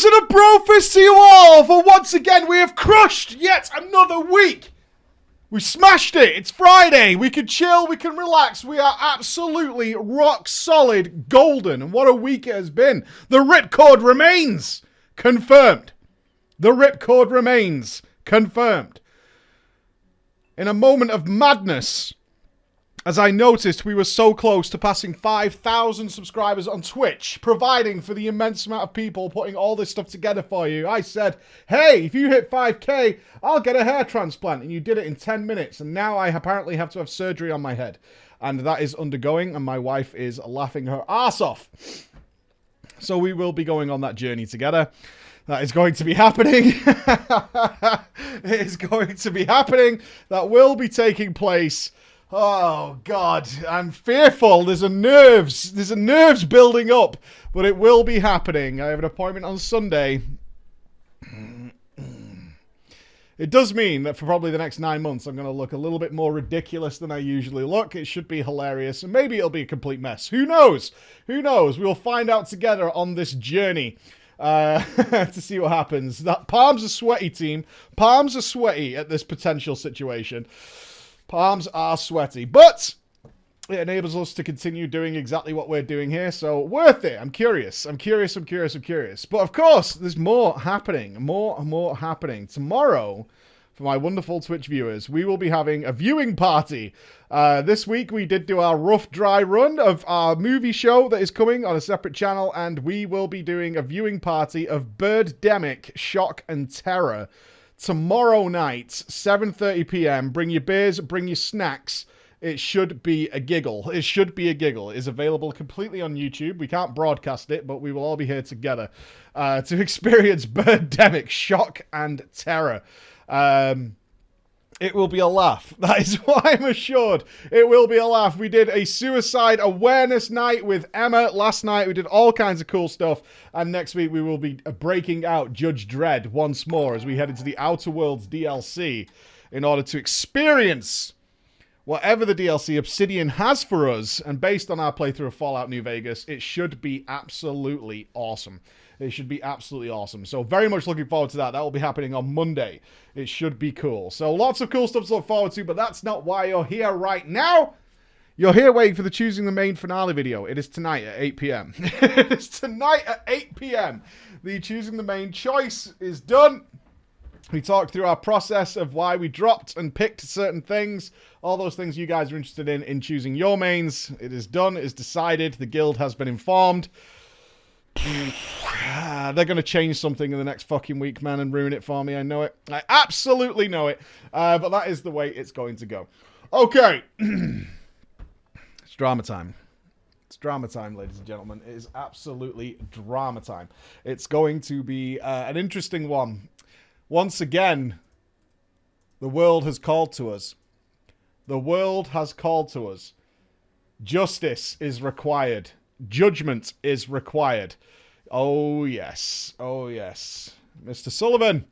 Brothers and a brofist to you all, for once again we have crushed yet another week. We smashed it. It's Friday. We can chill. We can relax. We are absolutely rock solid golden. And what a week it has been. The ripcord remains. Confirmed. The ripcord remains. Confirmed. In a moment of madness, as I noticed we were so close to passing 5,000 subscribers on Twitch, providing for the immense amount of people putting all this stuff together for you, I said, hey, if you hit 5k, I'll get a hair transplant. And you did it in 10 minutes. And now I apparently have to have surgery on my head. And that is undergoing, and my wife is laughing her ass off. So we will be going on that journey together. That is going to be happening. It is going to be happening. That will be taking place. Oh, God, I'm fearful. There's a nerves building up, but it will be happening. I have an appointment on Sunday. It does mean that for probably the next 9 months, I'm going to look a little bit more ridiculous than I usually look. It should be hilarious, and maybe it'll be a complete mess. Who knows? Who knows? We'll find out together on this journey to see what happens. That palms are sweaty, team. Palms are sweaty at this potential situation. Palms are sweaty, but it enables us to continue doing exactly what we're doing here, so worth it. I'm curious. But of course, there's more happening. More happening. Tomorrow, for my wonderful Twitch viewers, we will be having a viewing party. This week, we did do our rough, dry run of our movie show that is coming on a separate channel, and we will be doing a viewing party of Birdemic, Shock and Terror. Tomorrow night, 7:30 p.m. Bring your beers, bring your snacks. It should be a giggle. It should be a giggle. It is available completely on YouTube. We can't broadcast it, but we will all be here together to experience Birdemic, Shock and Terror. It will be a laugh. That is what I'm assured. It will be a laugh. We did a suicide awareness night with Emma last night. We did all kinds of cool stuff. And next week we will be breaking out Judge Dredd once more as we head into the Outer Worlds DLC in order to experience whatever the DLC Obsidian has for us. And based on our playthrough of Fallout New Vegas, it should be absolutely awesome. It should be absolutely awesome. So very much looking forward to that. That will be happening on Monday. It should be cool. So lots of cool stuff to look forward to, but that's not why you're here right now. You're here waiting for the Choosing the Main finale video. It is tonight at 8 p.m. It is tonight at 8 p.m. The Choosing the Main choice is done. We talked through our process of why we dropped and picked certain things. All those things you guys are interested in choosing your mains. It is done. It is decided. The guild has been informed. They're going to change something in the next fucking week, man, and ruin it for me. I know it. I absolutely know it. But that is the way it's going to go. Okay. It's drama time. It's drama time, ladies and gentlemen. It is absolutely drama time. It's going to be an interesting one. Once again, the world has called to us. The world has called to us. Justice is required. Judgment is required. Oh, yes. Oh, yes. Mr. Sullivan,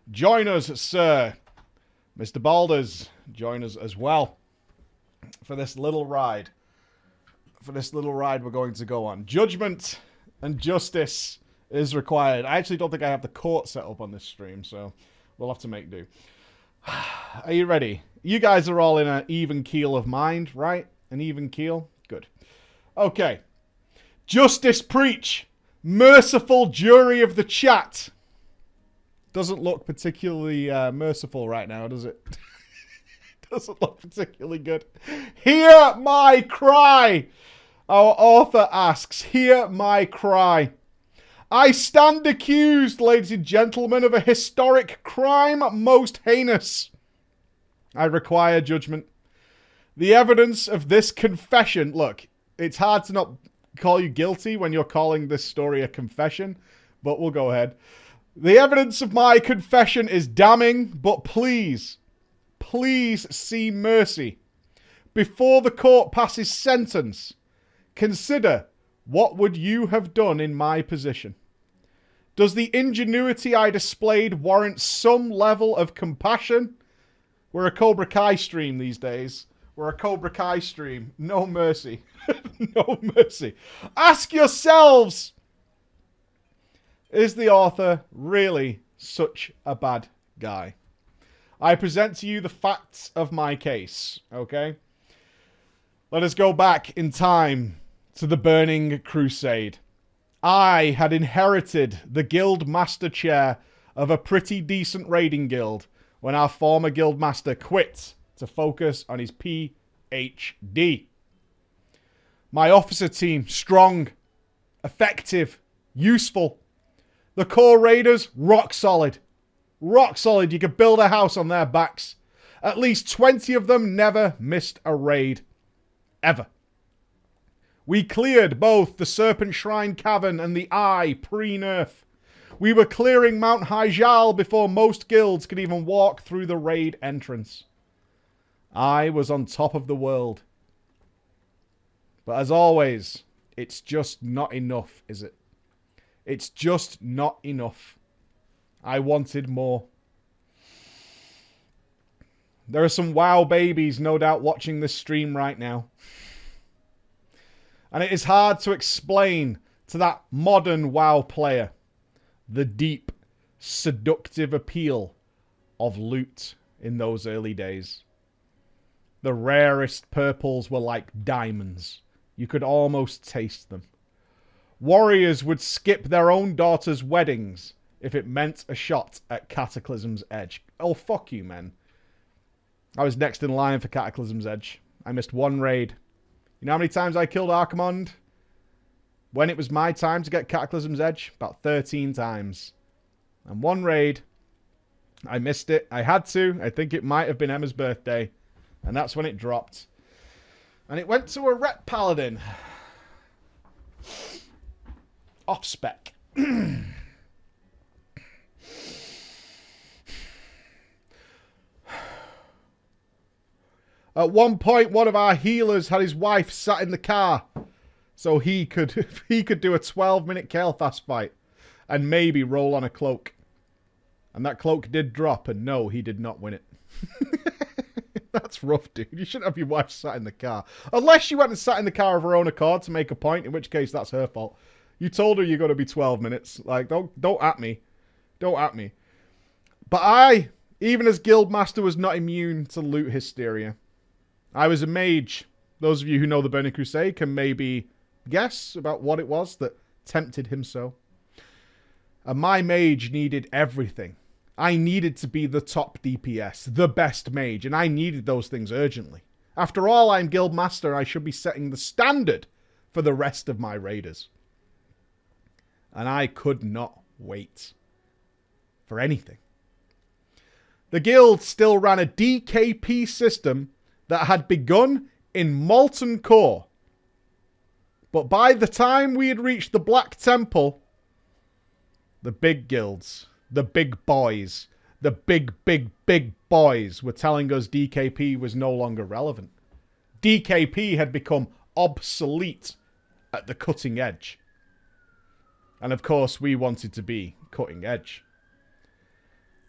join us, sir. Mr. Balders, join us as well for this little ride. For this little ride we're going to go on. Judgment and justice is required. I actually don't think I have the court set up on this stream, so we'll have to make do. Are you ready? You guys are all in an even keel of mind, right? An even keel? Good. Okay. Justice preach. Merciful jury of the chat. Doesn't look particularly merciful right now, does it? Doesn't look particularly good. Hear my cry. Our author asks, hear my cry. I stand accused, ladies and gentlemen, of a historic crime most heinous. I require judgment. The evidence of this confession... Look, it's hard to not call you guilty when you're calling this story a confession, but we'll go ahead. The evidence of my confession is damning, but please see mercy. Before the court passes sentence, consider what would you have done in my position. Does the ingenuity I displayed warrant some level of compassion? We're a Cobra Kai stream these days. We're a Cobra Kai stream. No mercy. No mercy. Ask yourselves, Is the author really such a bad guy? I present to you the facts of my case, okay? Let us go back in time to the Burning Crusade. I had inherited the guild master chair of a pretty decent raiding guild when our former guild master quit to focus on his PhD. My officer team, strong, effective, useful. The core raiders, rock solid. Rock solid. You could build a house on their backs. At least 20 of them never missed a raid. Ever. We cleared both the Serpent Shrine Cavern and the Eye pre-nerf. We were clearing Mount Hyjal before most guilds could even walk through the raid entrance. I was on top of the world. But as always, it's just not enough, is it? It's just not enough. I wanted more. There are some WoW babies no doubt watching this stream right now. And it is hard to explain to that modern WoW player the deep, seductive appeal of loot in those early days. The rarest purples were like diamonds. You could almost taste them. Warriors would skip their own daughters' weddings if it meant a shot at Cataclysm's Edge. Oh, fuck you, man. I was next in line for Cataclysm's Edge. I missed one raid. You know how many times I killed Archimonde? When it was my time to get Cataclysm's Edge? About 13 times. And one raid, I missed it. I had to. I think it might have been Emma's birthday. And that's when it dropped. And it went to a Rep Paladin. Off spec. At one point, one of our healers had his wife sat in the car. So he could do a 12-minute Kael'thas fight. And maybe roll on a cloak. And that cloak did drop. And no, he did not win it. That's rough, dude. You shouldn't have your wife sat in the car. Unless she went and sat in the car of her own accord to make a point. In which case, that's her fault. You told her you're going to be 12 minutes. Like, don't at me. Don't at me. But I, even as Guildmaster, was not immune to loot hysteria. I was a mage. Those of you who know the Burning Crusade can maybe guess about what it was that tempted him so. And my mage needed everything. I needed to be the top DPS, the best mage, and I needed those things urgently. After all, I'm Guildmaster, I should be setting the standard for the rest of my raiders. And I could not wait for anything. The guild still ran a DKP system that had begun in Molten Core. But by the time we had reached the Black Temple, the big guilds, the big boys, the big boys were telling us DKP was no longer relevant. DKP had become obsolete at the cutting edge. And of course, we wanted to be cutting edge.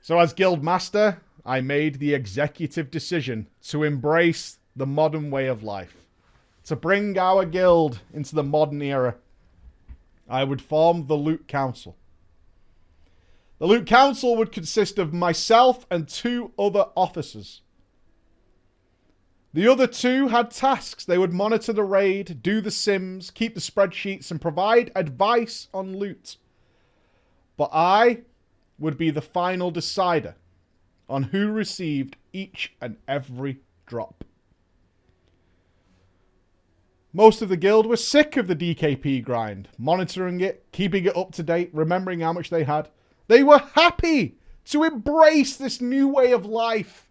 So as guild master, I made the executive decision to embrace the modern way of life. To bring our guild into the modern era, I would form the Loot Council. The Loot Council would consist of myself and 2 other officers. The other 2 had tasks. They would monitor the raid, do the sims, keep the spreadsheets, and provide advice on loot. But I would be the final decider on who received each and every drop. Most of the guild were sick of the DKP grind, monitoring it, keeping it up to date, remembering how much they had. They were happy to embrace this new way of life.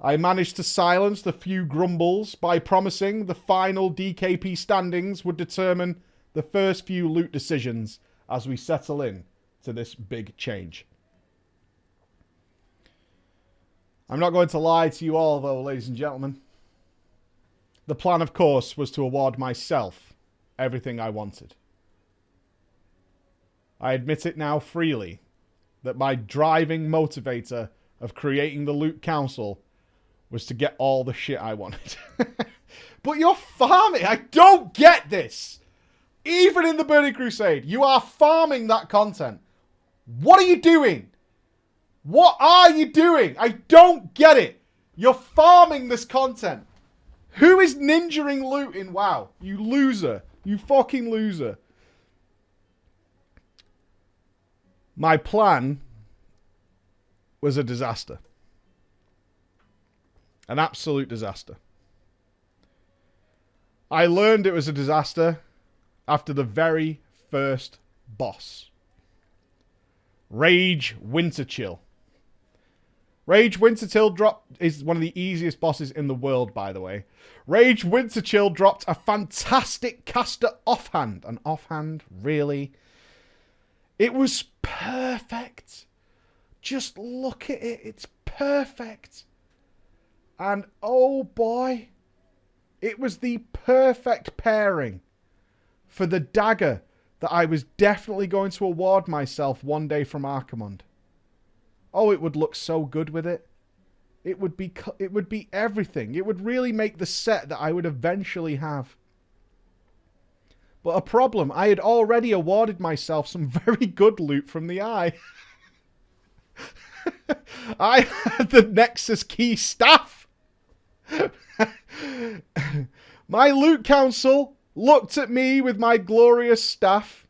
I managed to silence the few grumbles by promising the final DKP standings would determine the first few loot decisions as we settle in to this big change. I'm not going to lie to you all, though, ladies and gentlemen. The plan, of course, was to award myself everything I wanted. I admit it now freely that my driving motivator of creating the Loot Council was to get all the shit I wanted. But you're farming. I don't get this. Even in the Burning Crusade, you are farming that content. What are you doing? What are you doing? I don't get it. You're farming this content. Who is ninjaing loot in WoW? You loser. You fucking loser. My plan was a disaster. An absolute disaster. I learned it was a disaster after the very first boss. Rage Winterchill. Rage Winterchill is one of the easiest bosses in the world, by the way. Rage Winterchill dropped a fantastic caster offhand. An offhand, really? It was perfect. Just look at it. It's perfect. And oh boy, it was the perfect pairing for the dagger that I was definitely going to award myself one day from Archimonde. Oh, it would look so good with it. It would be everything. It would really make the set that I would eventually have. But a problem, I had already awarded myself some very good loot from the Eye. I had the Nexus Key staff. My loot council looked at me with my glorious staff.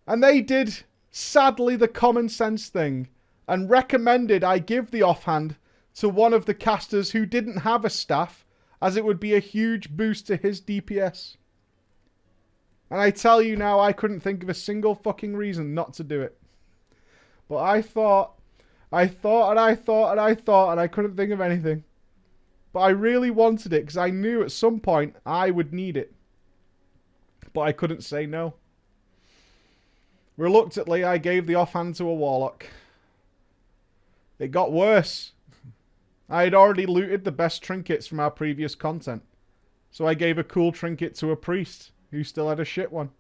And they did, sadly, the common sense thing. And recommended I give the offhand to one of the casters who didn't have a staff, as it would be a huge boost to his DPS. And I tell you now, I couldn't think of a single fucking reason not to do it. But I thought, and I couldn't think of anything. But I really wanted it, because I knew at some point I would need it. But I couldn't say no. Reluctantly, I gave the offhand to a warlock. It got worse. I had already looted the best trinkets from our previous content. So I gave a cool trinket to a priest, who still had a shit one.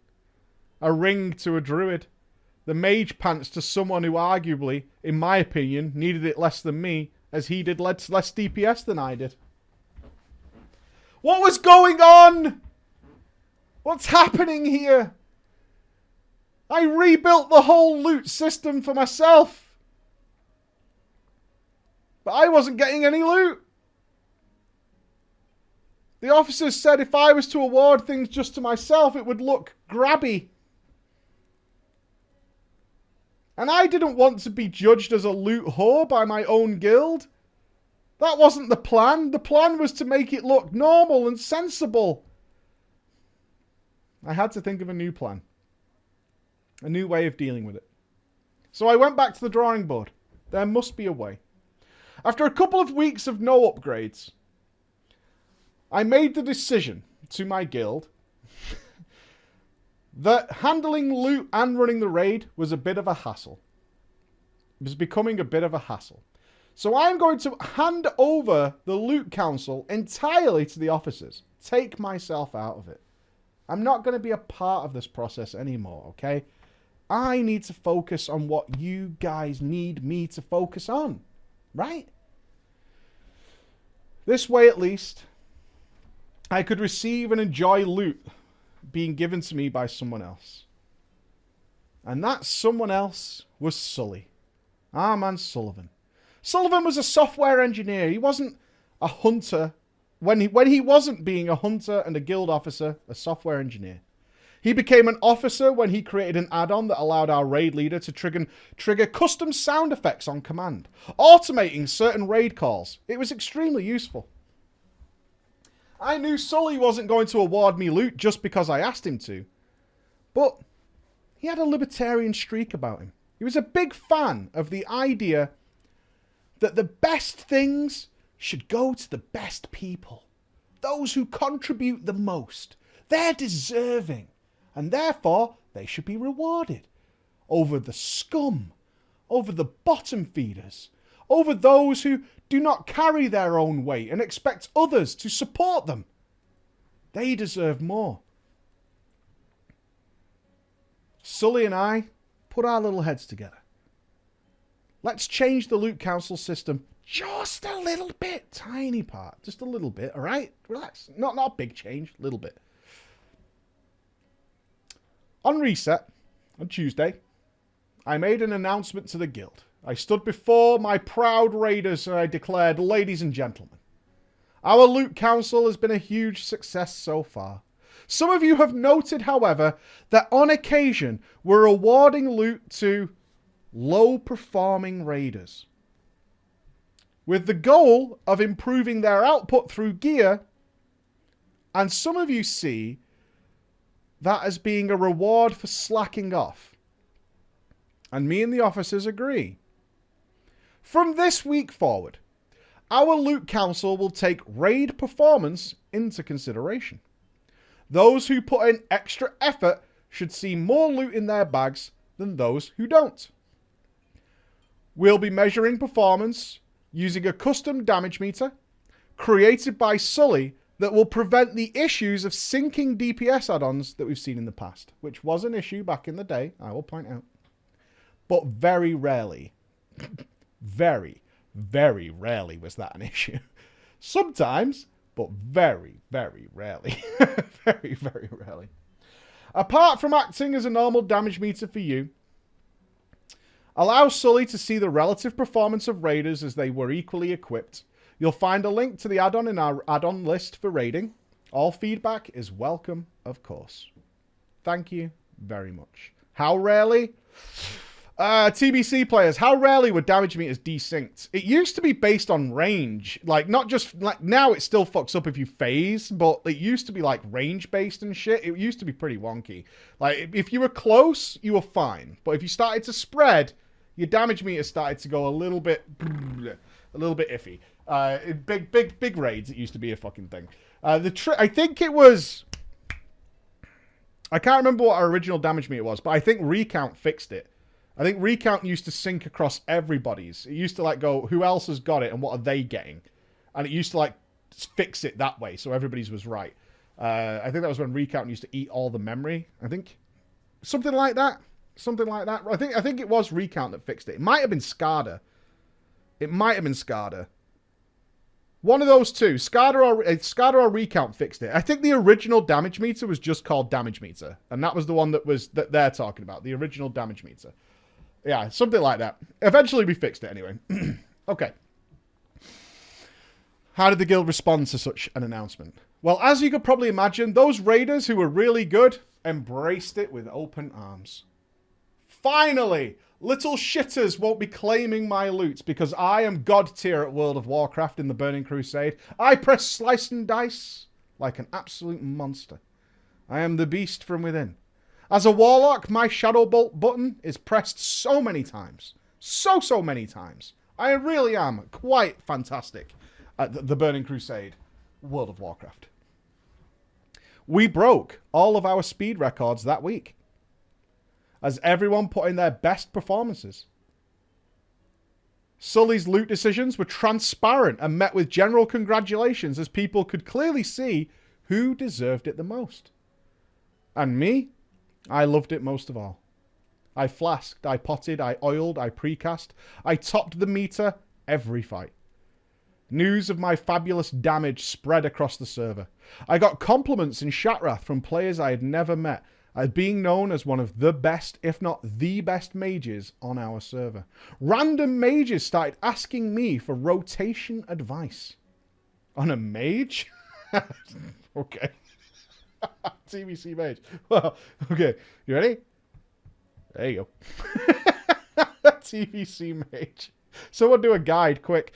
A ring to a druid. The mage pants to someone who arguably, in my opinion, needed it less than me, as he did less DPS than I did. What was going on? What's happening here? I rebuilt the whole loot system for myself. But I wasn't getting any loot. The officers said if I was to award things just to myself, it would look grabby. And I didn't want to be judged as a loot whore by my own guild. That wasn't the plan. The plan was to make it look normal and sensible. I had to think of a new plan. A new way of dealing with it. So I went back to the drawing board. There must be a way. After a couple of weeks of no upgrades, I made the decision to my guild that handling loot and running the raid was a bit of a hassle. It was becoming a bit of a hassle. So I'm going to hand over the loot council entirely to the officers. Take myself out of it. I'm not going to be a part of this process anymore, okay? I need to focus on what you guys need me to focus on, right? This way, at least, I could receive and enjoy loot being given to me by someone else. And that someone else was Sully. Our man Sullivan. Sullivan was a software engineer. He wasn't a hunter. When he wasn't being a hunter and a guild officer, a software engineer. He became an officer when he created an add-on that allowed our raid leader to trigger custom sound effects on command, automating certain raid calls. It was extremely useful. I knew Sully wasn't going to award me loot just because I asked him to, but he had a libertarian streak about him. He was a big fan of the idea that the best things should go to the best people. Those who contribute the most. They're deserving. And therefore, they should be rewarded. Over the scum. Over the bottom feeders. Over those who do not carry their own weight and expect others to support them. They deserve more. Sully and I put our little heads together. Let's change the loot council system just a little bit. Tiny part. Just a little bit, alright? Relax. Not a big change. A little bit. On reset, on Tuesday, I made an announcement to the guild. I stood before my proud raiders and I declared, ladies and gentlemen, our loot council has been a huge success so far. Some of you have noted, however, that on occasion we're awarding loot to low-performing raiders, with the goal of improving their output through gear, and some of you see that as being a reward for slacking off. And me and the officers agree. From this week forward, our loot council will take raid performance into consideration. Those who put in extra effort should see more loot in their bags than those who don't. We'll be measuring performance using a custom damage meter created by Sully that will prevent the issues of syncing DPS add-ons that we've seen in the past, which was an issue back in the day, I will point out. But very rarely, very, very rarely was that an issue. Sometimes, but very, very rarely. Very, very rarely. Apart from acting as a normal damage meter for you, allow Sully to see the relative performance of raiders as they were equally equipped. You'll find a link to the add-on in our add-on list for raiding. All feedback is welcome, of course. Thank you very much. How rarely? TBC players, how rarely were damage meters desynced? It used to be based on range. Like, not just... like now it still fucks up if you phase, but it used to be, like, range-based and shit. It used to be pretty wonky. Like, if you were close, you were fine. But if you started to spread, your damage meter started to go a little bit iffy. Big raids, it used to be a fucking thing. I think it was... I can't remember what our original damage meter was, but I think Recount fixed it. I think Recount used to sync across everybody's. It used to, like, go, who else has got it and what are they getting? And it used to, like, fix it that way so everybody's was right. I think that was when Recount used to eat all the memory, I think. Something like that. Something like that. I think it was Recount that fixed it. It might have been SCADA. One of those two. SCADA or Recount fixed it. I think the original damage meter was just called damage meter. And that was the one that they're talking about. The original damage meter. Yeah, something like that. Eventually we fixed it anyway. Okay. How did the guild respond to such an announcement? Well, as you could probably imagine, those raiders who were really good embraced it with open arms. Finally, little shitters won't be claiming my loot because I am god tier at World of Warcraft in the Burning Crusade. I press slice and dice like an absolute monster. I am the beast from within. As a warlock, my Shadow Bolt button is pressed so many times. So many times. I really am quite fantastic at the Burning Crusade, World of Warcraft. We broke all of our speed records that week, as everyone put in their best performances. Sully's loot decisions were transparent and met with general congratulations as people could clearly see who deserved it the most. And me? I loved it most of all. I flasked, I potted, I oiled, I precast. I topped the meter every fight. News of my fabulous damage spread across the server. I got compliments in Shatrath from players I had never met as being known as one of the best, if not the best mages on our server. Random mages started asking me for rotation advice. On a mage? Okay. TBC mage. Well, okay. You ready? There you go. TBC mage. Someone do a guide, quick.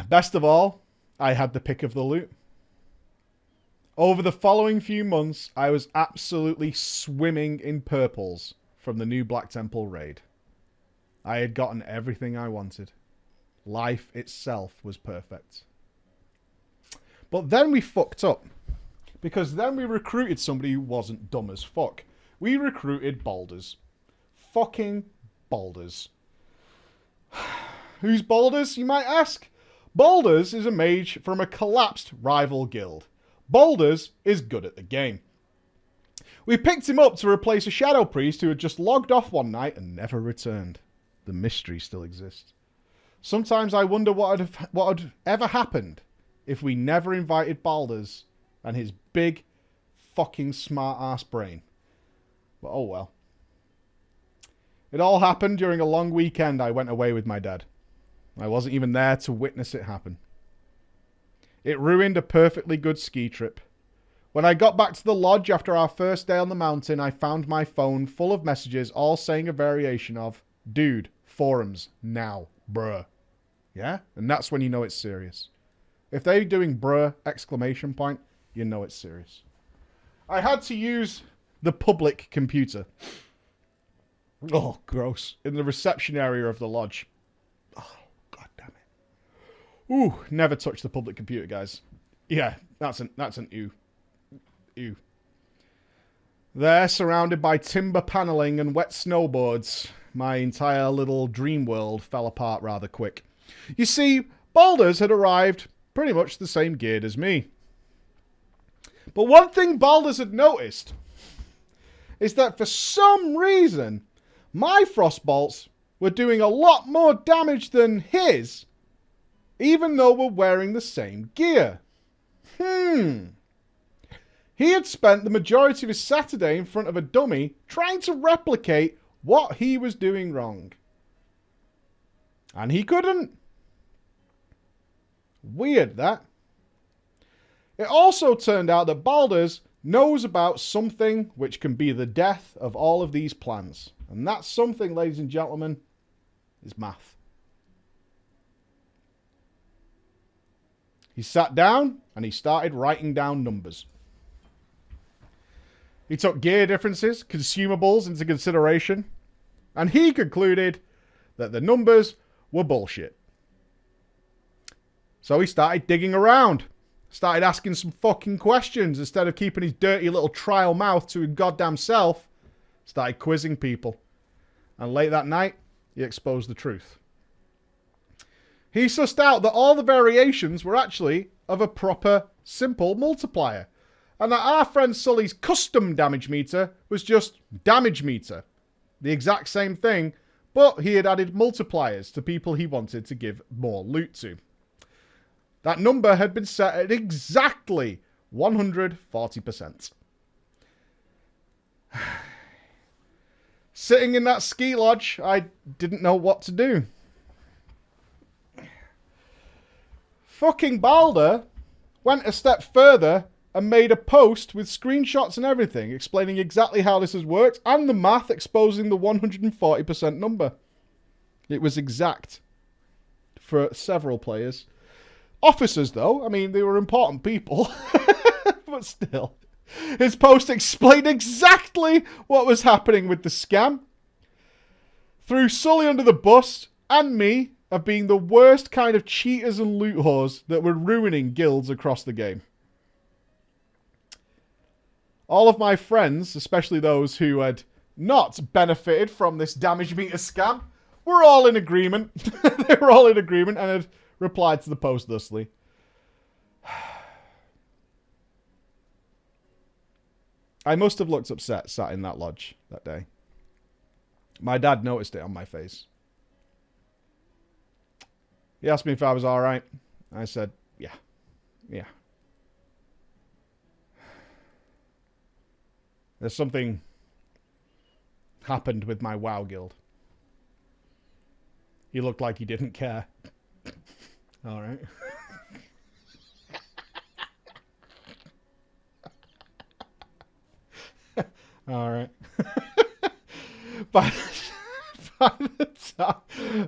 Best of all, I had the pick of the loot. Over the following few months, I was absolutely swimming in purples from the new Black Temple raid. I had gotten everything I wanted. Life itself was perfect. But then we fucked up. Because then we recruited somebody who wasn't dumb as fuck. We recruited Balders. Fucking Balders. Who's Balders, you might ask? Balders is a mage from a collapsed rival guild. Balders is good at the game. We picked him up to replace a shadow priest who had just logged off one night and never returned. The mystery still exists. Sometimes I wonder what had ever happened if we never invited Balders and his big fucking smart ass brain. But oh well. It all happened during a long weekend I went away with my dad. I wasn't even there to witness it happen. It ruined a perfectly good ski trip. When I got back to the lodge after our first day on the mountain, I found my phone full of messages all saying a variation of, "Dude, forums, now, bruh." Yeah? And that's when you know it's serious. If they're doing bruh exclamation point, you know it's serious. I had to use the public computer. Oh, gross. In the reception area of the lodge. Oh, god damn it. Ooh, never touch the public computer, guys. Yeah, that's an ew. Ew. There, surrounded by timber paneling and wet snowboards, my entire little dream world fell apart rather quick. You see, Baldur's had arrived pretty much the same geared as me. But one thing Baldur's had noticed is that for some reason, my frostbolts were doing a lot more damage than his, even though we're wearing the same gear. He had spent the majority of his Saturday in front of a dummy trying to replicate what he was doing wrong. And he couldn't. Weird, that. It also turned out that Baldur's knows about something which can be the death of all of these plans. And that something, ladies and gentlemen, is math. He sat down and he started writing down numbers. He took gear differences, consumables into consideration, and he concluded that the numbers were bullshit. So he started digging around. Started asking some fucking questions instead of keeping his dirty little trial mouth to his goddamn self. Started quizzing people. And late that night, he exposed the truth. He sussed out that all the variations were actually of a proper, simple multiplier. And that our friend Sully's custom damage meter was just damage meter. The exact same thing, but he had added multipliers to people he wanted to give more loot to. That number had been set at exactly 140%. Sitting in that ski lodge, I didn't know what to do. Fucking Baldur went a step further and made a post with screenshots and everything explaining exactly how this has worked and the math exposing the 140% number. It was exact for several players. Officers, though, I mean, they were important people, but still. His post explained exactly what was happening with the scam. Threw Sully under the bus and me of being the worst kind of cheaters and loot whores that were ruining guilds across the game. All of my friends, especially those who had not benefited from this damage meter scam, were all in agreement. They were all in agreement and had replied to the post thusly. I must have looked upset sat in that lodge that day. My dad noticed it on my face. He asked me if I was alright. I said, yeah. There's something happened with my WoW guild. He looked like he didn't care. Alright. Alright. By the time...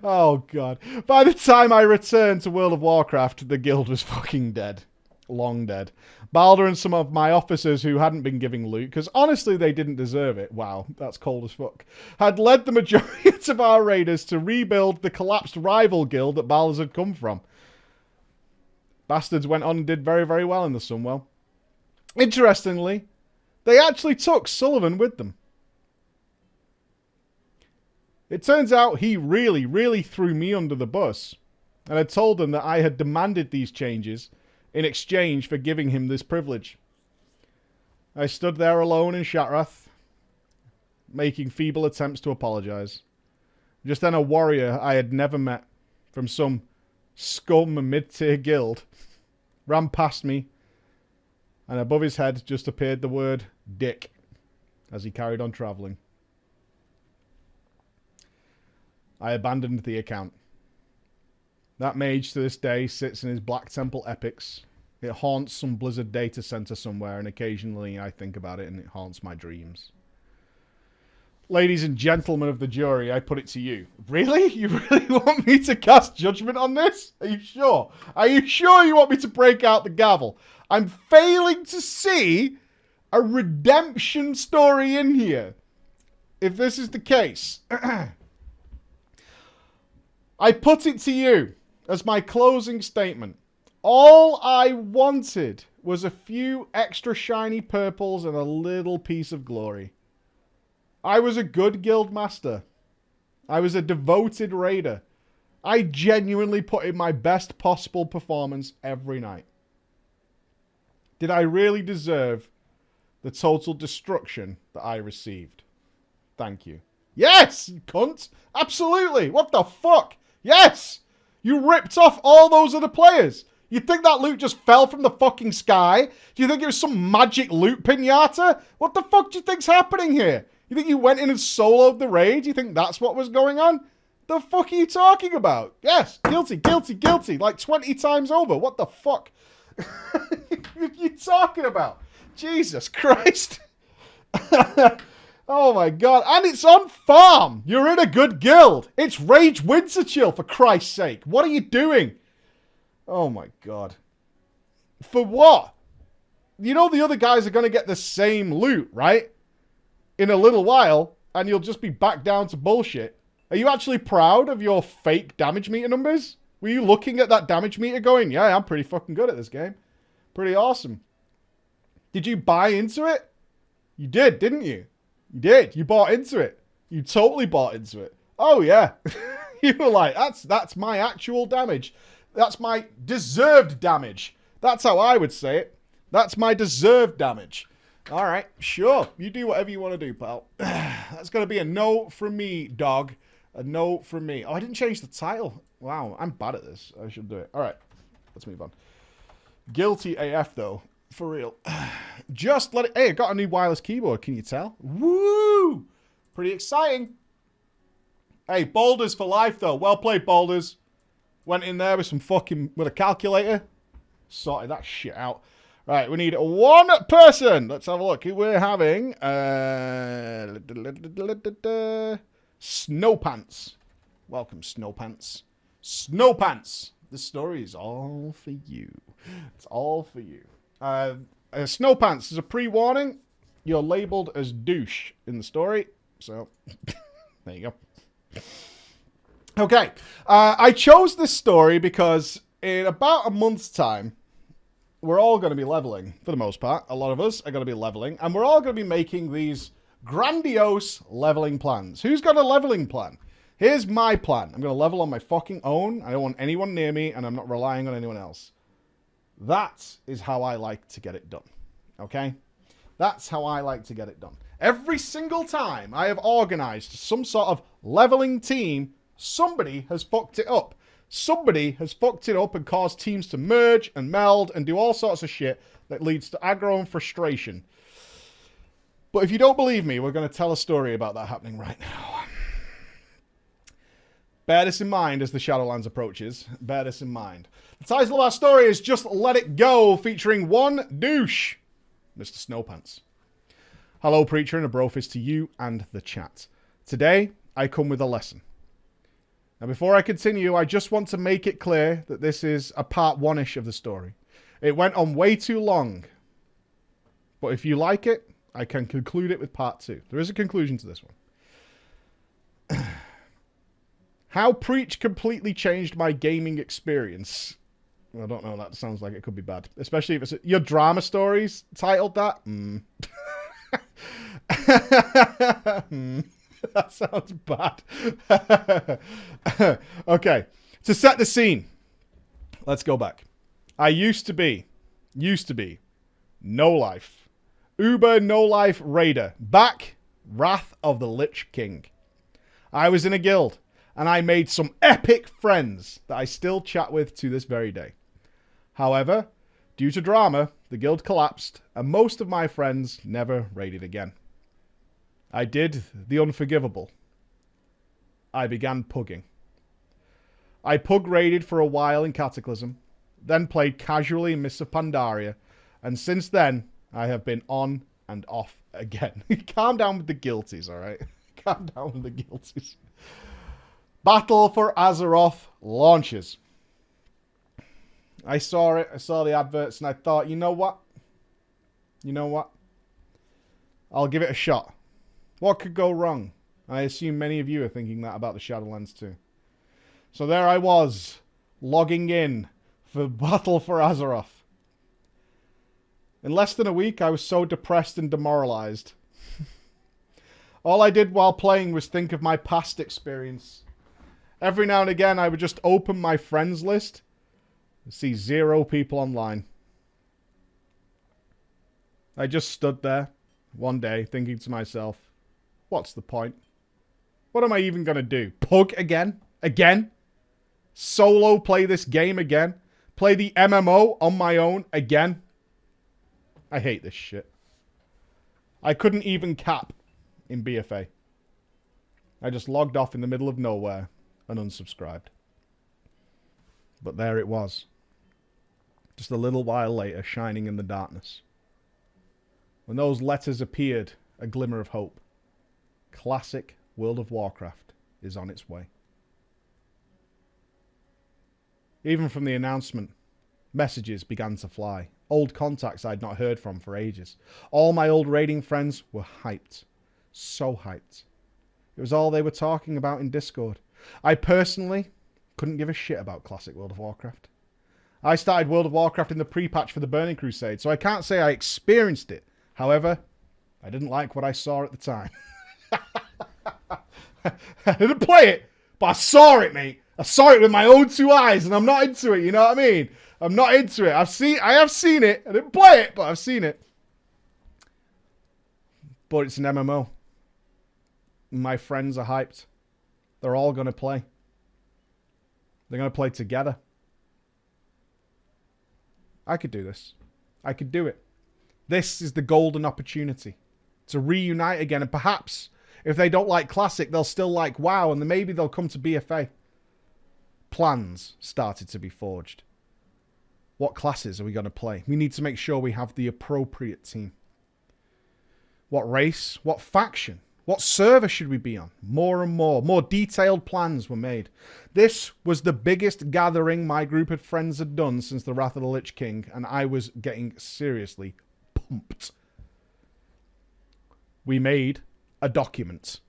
Oh, God. By the time I returned to World of Warcraft, the guild was fucking dead. Long dead. Baldur and some of my officers who hadn't been giving loot, because honestly they didn't deserve it, wow, that's cold as fuck, had led the majority of our raiders to rebuild the collapsed rival guild that Baldur's had come from. Bastards went on and did very, very well in the Sunwell. Interestingly, they actually took Sullivan with them. It turns out he really, really threw me under the bus, and had told them that I had demanded these changes in exchange for giving him this privilege. I stood there alone in Shatrath, making feeble attempts to apologize. Just then a warrior I had never met from some scum mid-tier guild ran past me and above his head just appeared the word dick as he carried on travelling. I abandoned the account. That mage to this day sits in his Black Temple epics. It haunts some Blizzard data center somewhere, and occasionally I think about it and it haunts my dreams. Ladies and gentlemen of the jury, I put it to you. Really? You really want me to cast judgment on this? Are you sure? Are you sure you want me to break out the gavel? I'm failing to see a redemption story in here. If this is the case, I put it to you as my closing statement. All I wanted was a few extra shiny purples and a little piece of glory. I was a good guild master. I was a devoted raider. I genuinely put in my best possible performance every night. Did I really deserve the total destruction that I received? Thank you. Yes, you cunt. Absolutely. What the fuck? Yes. You ripped off all those other players. You think that loot just fell from the fucking sky? Do you think it was some magic loot pinata? What the fuck do you think's happening here? You think you went in and soloed the raid? You think that's what was going on? The fuck are you talking about? Yes, guilty, guilty, guilty. Like 20 times over. What the fuck? What are you talking about? Jesus Christ. Oh my god. And it's on farm. You're in a good guild. It's Rage Winter Chill, for Christ's sake. What are you doing? Oh my god. For what? You know the other guys are going to get the same loot, right? In a little while, and you'll just be back down to bullshit. Are you actually proud of your fake damage meter numbers? Were you looking at that damage meter going, yeah, I'm pretty fucking good at this game. Pretty awesome. Did you buy into it? You did, didn't you? You did. You bought into it. You totally bought into it. Oh, yeah. You were like, that's my actual damage. That's my deserved damage. That's how I would say it. That's my deserved damage. All right, sure. You do whatever you want to do, pal. That's going to be a no from me, dog. A no from me. Oh, I didn't change the title. Wow, I'm bad at this. I should do it. All right, let's move on. Guilty AF, though. For real. Just let it... Hey, I got a new wireless keyboard. Can you tell? Woo! Pretty exciting. Hey, Boulders for life, though. Well played, Boulders. Went in there with some fucking... With a calculator. Sorted that shit out. Right, we need one person. Let's have a look. Who we're having? Snowpants. Welcome, Snowpants. Snowpants. This story is all for you. It's all for you. Snowpants, as a pre-warning, you're labeled as douche in the story. So, there you go. Okay. I chose this story because in about a month's time, we're all going to be leveling, for the most part. A lot of us are going to be leveling, and we're all going to be making these grandiose leveling plans. Who's got a leveling plan? Here's my plan. I'm going to level on my fucking own. I don't want anyone near me, and I'm not relying on anyone else. That is how I like to get it done. Okay? That's how I like to get it done. Every single time I have organized some sort of leveling team, somebody has fucked it up. Somebody has fucked it up and caused teams to merge and meld and do all sorts of shit that leads to aggro and frustration. But if you don't believe me, we're going to tell a story about that happening right now. Bear this in mind as the Shadowlands approaches. Bear this in mind. The title of our story is Just Let It Go, featuring one douche, Mr. Snowpants. Hello, Preacher, and a brofist to you and the chat. Today, I come with a lesson. Now, before I continue, I just want to make it clear that this is a part one-ish of the story. It went on way too long. But if you like it, I can conclude it with part two. There is a conclusion to this one. How Preach completely changed my gaming experience. I don't know, that sounds like it could be bad. Especially if it's your drama stories titled that. That sounds bad. Okay. To set the scene, let's go back. I used to be no life. Uber no life raider. Back, Wrath of the Lich King. I was in a guild, and I made some epic friends that I still chat with to this very day. However, Due to drama, the guild collapsed, and most of my friends never raided again. I did the unforgivable. I began pugging. I pug raided for a while in Cataclysm, then played casually in Mists of Pandaria, and since then, I have been on and off again. Calm down with the guilties, alright? Calm down with the guilties. Battle for Azeroth launches. I saw it, I saw the adverts, and I thought, you know what? You know what? I'll give it a shot. What could go wrong? I assume many of you are thinking that about the Shadowlands too. So there I was, logging in for Battle for Azeroth. In less than a week, I was so depressed and demoralized. All I did while playing was think of my past experience. Every now and again, I would just open my friends list and see 0 people online. I just stood there one day thinking to myself, what's the point? What am I even going to do? Pug again? Again? Solo play this game again? Play the MMO on my own again? I hate this shit. I couldn't even cap in BFA. I just logged off in the middle of nowhere and unsubscribed. But there it was. Just a little while later, shining in the darkness. When those letters appeared, a glimmer of hope. Classic World of Warcraft is on its way. Even from the announcement, messages began to fly. Old contacts I'd not heard from for ages. All my old raiding friends were hyped. So hyped. It was all they were talking about in Discord. I personally couldn't give a shit about Classic World of Warcraft. I started World of Warcraft in the pre-patch for the Burning Crusade, so I can't say I experienced it. However, I didn't like what I saw at the time. I didn't play it, but I saw it, mate. I saw it with my own 2 eyes, and I'm not into it, you know what I mean? I'm not into it. I have seen it. I didn't play it, but I've seen it. But it's an MMO. My friends are hyped. They're all going to play. They're going to play together. I could do this. I could do it. This is the golden opportunity to reunite again. And perhaps, if they don't like Classic, they'll still like WoW. And then maybe they'll come to BFA. Plans started to be forged. What classes are we going to play? We need to make sure we have the appropriate team. What race? What faction? What server should we be on? More and more detailed plans were made. This was the biggest gathering my group of friends had done since the Wrath of the Lich King, and I was getting seriously pumped. We made a document.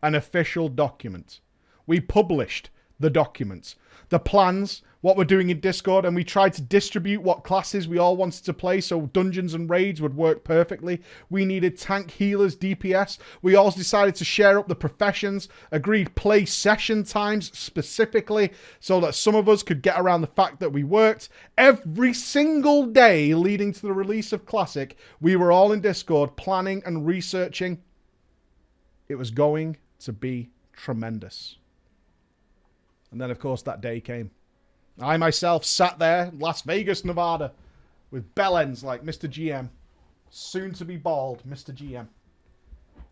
An official document. We published the document. The plans, what we're doing in Discord, and we tried to distribute what classes we all wanted to play so dungeons and raids would work perfectly. We needed tank, healers, DPS. We also decided to share up the professions, agreed play session times specifically so that some of us could get around the fact that we worked. Every single day leading to the release of Classic, we were all in Discord planning and researching. It was going to be tremendous. And then, of course, that day came. I myself sat there in Las Vegas, Nevada, with bell ends like Mr. GM. Soon to be bald Mr. GM.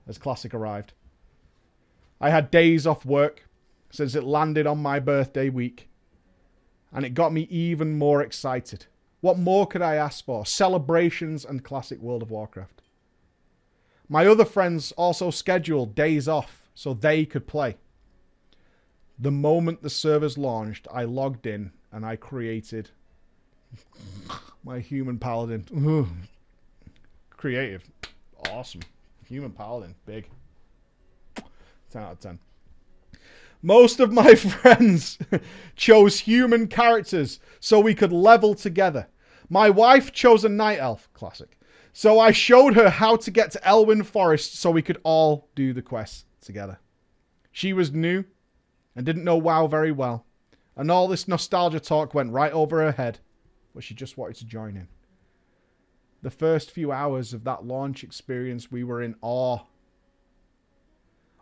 As Classic arrived. I had days off work since it landed on my birthday week. And it got me even more excited. What more could I ask for? Celebrations and Classic World of Warcraft. My other friends also scheduled days off so they could play. The moment the servers launched, I logged in and I created my human paladin. Creative. Awesome. Human paladin. Big. 10 out of 10. Most of my friends chose human characters so we could level together. My wife chose a night elf. Classic. So I showed her how to get to Elwyn Forest so we could all do the quests together. She was new and didn't know WoW very well. And all this nostalgia talk went right over her head. But she just wanted to join in. The first few hours of that launch experience, we were in awe.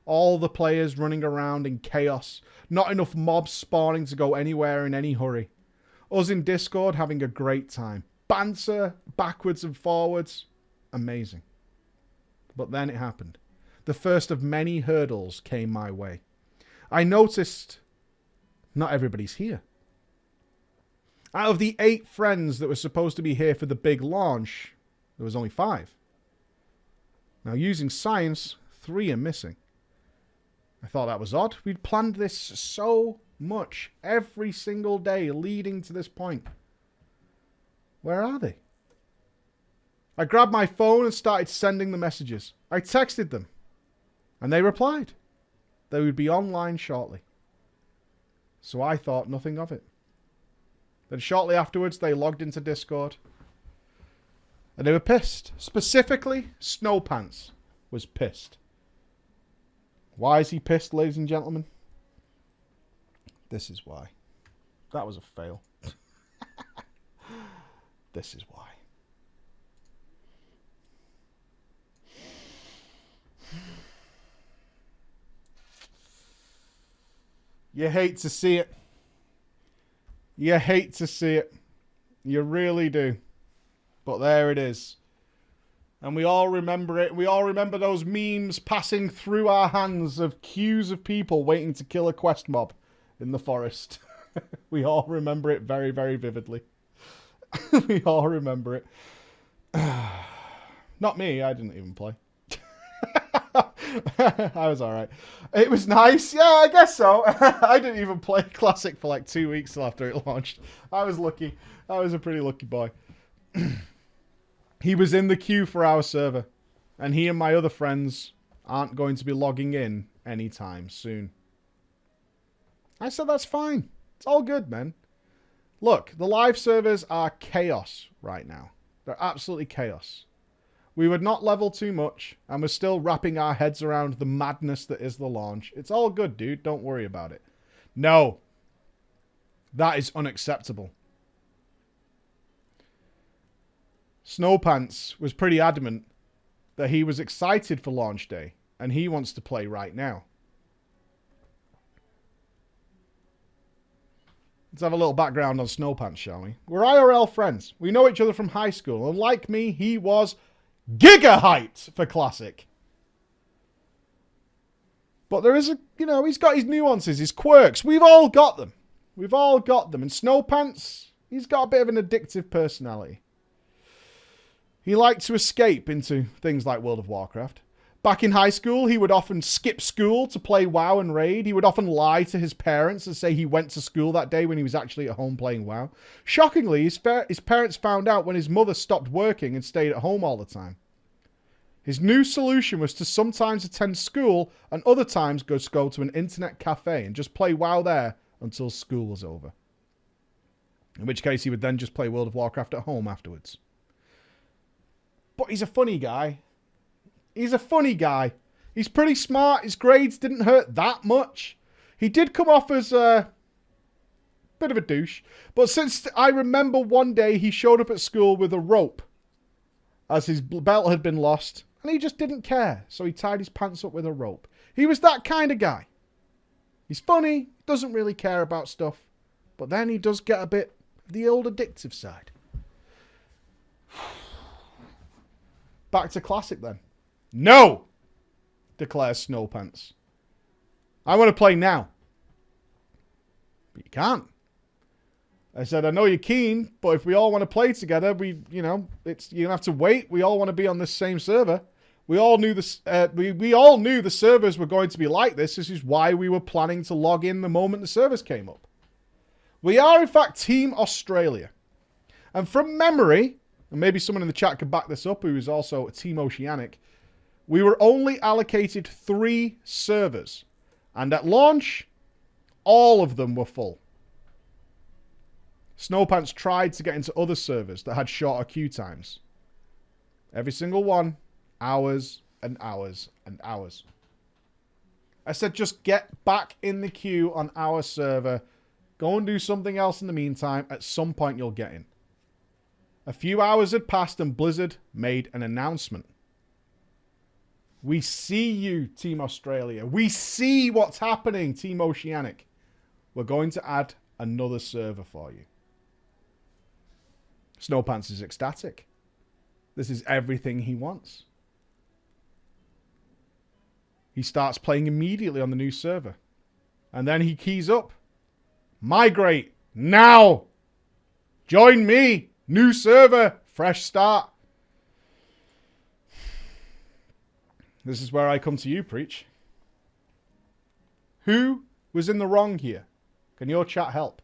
All the players running around in chaos. Not enough mobs spawning to go anywhere in any hurry. Us in Discord having a great time. banter backwards and forwards. Amazing. But then it happened. The first of many hurdles came my way. I noticed not everybody's here. Out of the 8 friends that were supposed to be here for the big launch, there was only 5. Now, using science, 3 are missing. I thought that was odd. We'd planned this so much, every single day leading to this point. Where are they? I grabbed my phone and started sending the messages. I texted them, and they replied. They would be online shortly. So I thought nothing of it. Then shortly afterwards, they logged into Discord. And they were pissed. Specifically, Snowpants was pissed. Why is he pissed, ladies and gentlemen? This is why. That was a fail. This is why. You hate to see it. You hate to see it. You really do. But there it is. And we all remember it. We all remember those memes passing through our hands of queues of people waiting to kill a quest mob in the forest. We all remember it very, very vividly. We all remember it. Not me. I didn't even play. I was alright. It was nice. Yeah, I guess so. I didn't even play Classic for like 2 weeks after it launched. I was lucky. I was a pretty lucky boy. He was in the queue for our server. And he and my other friends aren't going to be logging in anytime soon. I said that's fine. It's all good, man. Look, the live servers are chaos right now. They're absolutely chaos. We would not level too much, and we're still wrapping our heads around the madness that is the launch. It's all good, dude. Don't worry about it. No. That is unacceptable. Snowpants was pretty adamant that he was excited for launch day, and he wants to play right now. Let's have a little background on Snowpants, shall we? We're IRL friends. We know each other from high school, and like me, he was giga-hyped for Classic. But there is a, he's got his nuances, his quirks. We've all got them. We've all got them. And Snowpants, he's got a bit of an addictive personality. He liked to escape into things like World of Warcraft. Back in high school, he would often skip school to play WoW and Raid. He would often lie to his parents and say he went to school that day when he was actually at home playing WoW. Shockingly, his parents found out when his mother stopped working and stayed at home all the time. His new solution was to sometimes attend school and other times go to an internet cafe and just play WoW there until school was over. In which case, he would then just play World of Warcraft at home afterwards. But he's a funny guy. He's a funny guy. He's pretty smart. His grades didn't hurt that much. He did come off as a bit of a douche. But since I remember one day he showed up at school with a rope as his belt had been lost. And he just didn't care. So he tied his pants up with a rope. He was that kind of guy. He's funny. Doesn't really care about stuff. But then he does get a bit of the old addictive side. Back to Classic then. No! Declares Snowpants. I want to play now. But you can't. I said, I know you're keen, but if we all want to play together, you're going to have to wait. We all want to be on this same server. We all knew this. We all knew the servers were going to be like this. This is why we were planning to log in the moment the servers came up. We are, in fact, Team Australia. And from memory, and maybe someone in the chat could back this up, who is also a Team Oceanic, we were only allocated 3 servers. And at launch, all of them were full. Snowpants tried to get into other servers that had shorter queue times. Every single one, hours and hours and hours. I said, just get back in the queue on our server. Go and do something else in the meantime. At some point, you'll get in. A few hours had passed and Blizzard made an announcement. We see you, Team Australia. We see what's happening, Team Oceanic. We're going to add another server for you. Snowpants is ecstatic. This is everything he wants. He starts playing immediately on the new server. And then he keys up. Migrate now. Join me. New server. Fresh start. This is where I come to you, Preach. Who was in the wrong here? Can your chat help?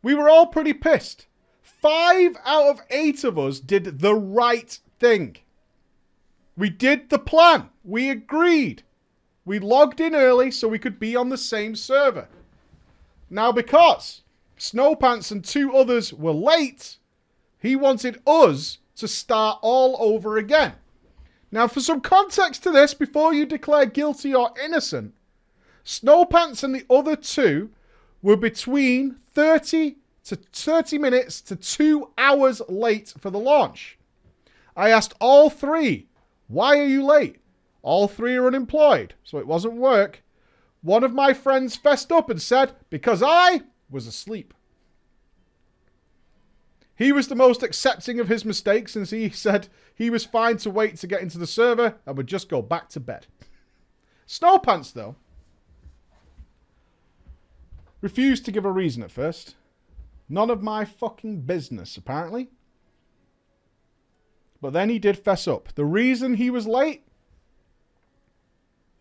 We were all pretty pissed. 5 out of 8 of us did the right thing. We did the plan. We agreed. We logged in early so we could be on the same server. Now, because Snowpants and 2 others were late, he wanted us to start all over again. Now, for some context to this, before you declare guilty or innocent, Snowpants and the other 2 were between 30 minutes to 2 hours late for the launch. I asked all 3, why are you late? All 3 are unemployed, so it wasn't work. One of my friends fessed up and said, because I was asleep. He was the most accepting of his mistakes, since he said he was fine to wait to get into the server and would just go back to bed. Snowpants, though, refused to give a reason at first. None of my fucking business, apparently. But then he did fess up. The reason he was late?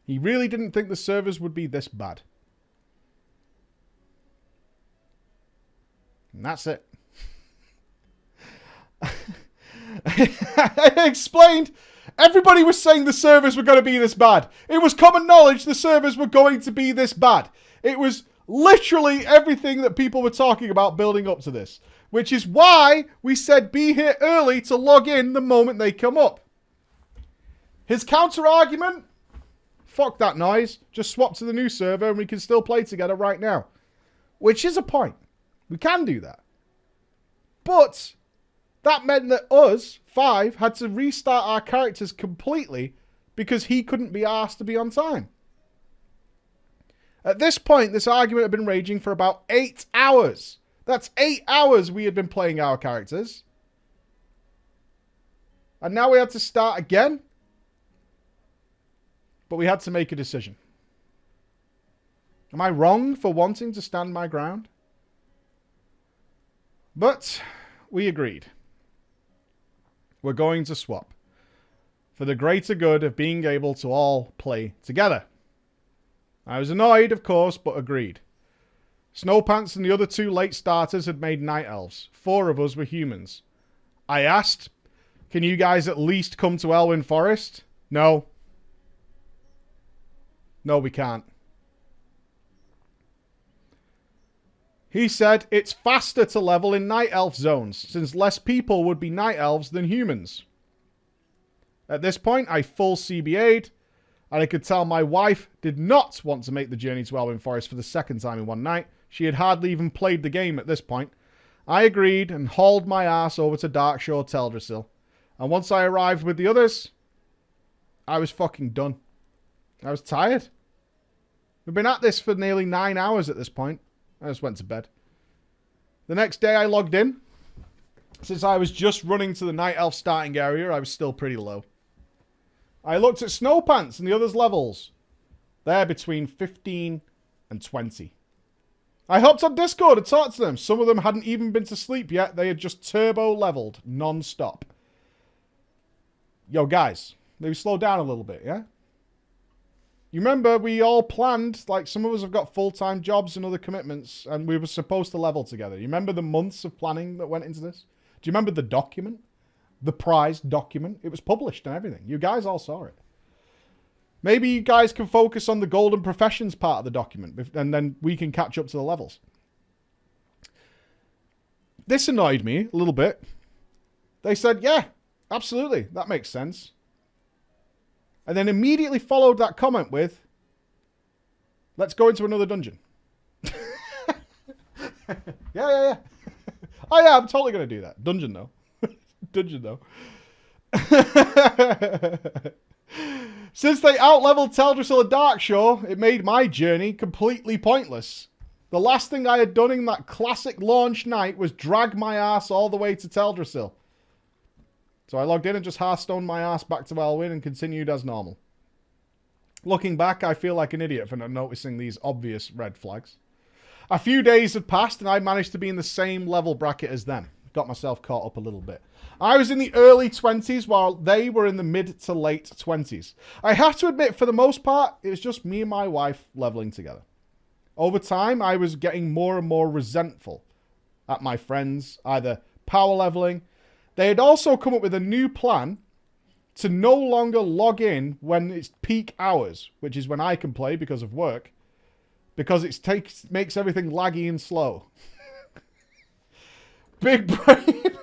He really didn't think the servers would be this bad. And that's it. I explained. Everybody was saying the servers were going to be this bad. It was common knowledge the servers were going to be this bad. It was literally everything that people were talking about building up to this. Which is why we said be here early to log in the moment they come up. His counter-argument? Fuck that noise. Just swap to the new server and we can still play together right now. Which is a point. We can do that. But that meant that us, 5, had to restart our characters completely because he couldn't be asked to be on time. At this point, this argument had been raging for about 8 hours. That's 8 hours we had been playing our characters. And now we had to start again. But we had to make a decision. Am I wrong for wanting to stand my ground? But we agreed. We're going to swap. For the greater good of being able to all play together. I was annoyed, of course, but agreed. Snowpants and the other 2 late starters had made night elves. 4 of us were humans. I asked, can you guys at least come to Elwyn Forest? No. No, we can't. He said it's faster to level in night elf zones, since less people would be night elves than humans. At this point, I full CBA'd, and I could tell my wife did not want to make the journey to Elwyn Forest for the second time in one night. She had hardly even played the game at this point. I agreed and hauled my ass over to Darkshore Teldrassil. And once I arrived with the others, I was fucking done. I was tired. We've been at this for nearly 9 hours at this point. I just went to bed. The next day I logged in. Since I was just running to the Night Elf starting area, I was still pretty low. I looked at Snowpants and the others' levels. They're between 15 and 20. I hopped on Discord and talked to them. Some of them hadn't even been to sleep yet. They had just turbo leveled non-stop. Yo, guys, maybe slow down a little bit, yeah? You remember we all planned, like some of us have got full-time jobs and other commitments, and we were supposed to level together. You remember the months of planning that went into this? Do you remember the document? The prize document? It was published and everything. You guys all saw it. Maybe you guys can focus on the golden professions part of the document, and then we can catch up to the levels. This annoyed me a little bit. They said, yeah, absolutely, that makes sense. And then immediately followed that comment with, let's go into another dungeon. Yeah. Oh yeah, I'm totally going to do that. Dungeon though. Dungeon though. Since they out-leveled Teldrassil and Darkshore, it made my journey completely pointless. The last thing I had done in that classic launch night was drag my ass all the way to Teldrassil. So I logged in and just Hearthstoned my ass back to Elwyn and continued as normal. Looking back, I feel like an idiot for not noticing these obvious red flags. A few days had passed and I managed to be in the same level bracket as them. Got myself caught up a little bit. I was in the early 20s while they were in the mid to late 20s. I have to admit, for the most part, it was just me and my wife leveling together. Over time, I was getting more and more resentful at my friends, either power leveling. They had also come up with a new plan to no longer log in when it's peak hours, which is when I can play because of work, because it makes everything laggy and slow. Big brain.